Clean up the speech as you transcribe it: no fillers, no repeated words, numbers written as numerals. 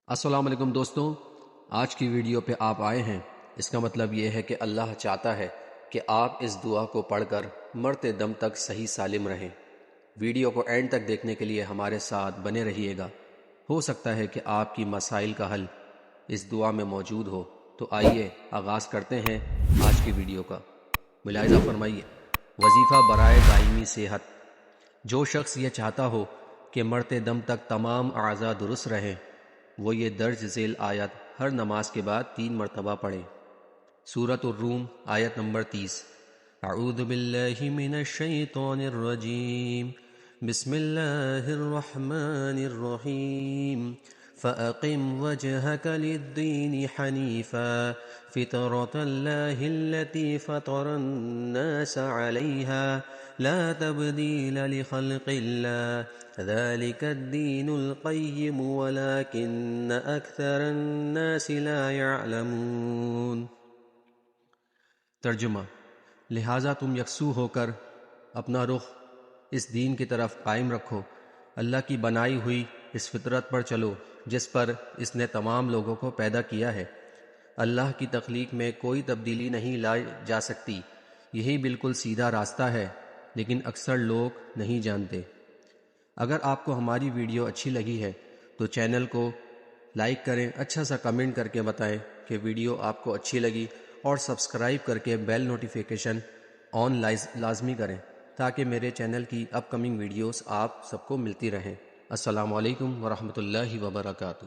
السلام علیکم دوستوں، آج کی ویڈیو پہ آپ آئے ہیں۔ اس کا مطلب یہ ہے کہ اللہ چاہتا ہے کہ آپ اس دعا کو پڑھ کر مرتے دم تک صحیح سالم رہیں۔ ویڈیو کو اینڈ تک دیکھنے کے لیے ہمارے ساتھ بنے رہیے گا۔ ہو سکتا ہے کہ آپ کی مسائل کا حل اس دعا میں موجود ہو۔ تو آئیے آغاز کرتے ہیں آج کی ویڈیو کا۔ ملاحظہ فرمائیے، وظیفہ برائے دائمی صحت۔ جو شخص یہ چاہتا ہو کہ مرتے دم تک تمام اعضاء درست رہیں، وہ یہ درج ذیل آیت ہر نماز کے بعد 3 مرتبہ پڑھیں۔ سورۃ الروم آیت نمبر 30۔ اعوذ باللہ من الشیطان الرجیم، بسم اللہ الرحمن الرحیم، فَأَقِمْ وَجْهَكَ لِلدِّينِ حَنِيفًا فِطْرَةَ اللَّهِ الَّتِي فَطَرَ النَّاسَ عَلَيْهَا لَا تَبْدِيلَ لِخَلْقِ اللَّهِ ذَلِكَ الدِّينُ الْقَيِّمُ وَلَكِنَّ أَكْثَرَ النَّاسِ لَا يَعْلَمُونَ۔ ترجمہ: لہٰذا تم یکسو ہو کر اپنا رخ اس دین کی طرف قائم رکھو، اللہ کی بنائی ہوئی اس فطرت پر چلو جس پر اس نے تمام لوگوں کو پیدا کیا ہے۔ اللہ کی تخلیق میں کوئی تبدیلی نہیں لائی جا سکتی، یہی بالکل سیدھا راستہ ہے، لیکن اکثر لوگ نہیں جانتے۔ اگر آپ کو ہماری ویڈیو اچھی لگی ہے تو چینل کو لائک کریں، اچھا سا کمنٹ کر کے بتائیں کہ ویڈیو آپ کو اچھی لگی، اور سبسکرائب کر کے بیل نوٹیفیکیشن آن لازمی کریں تاکہ میرے چینل کی اپ کمنگ ویڈیوز آپ سب کو ملتی رہیں۔ السلام علیکم ورحمۃ اللہ وبرکاتہ۔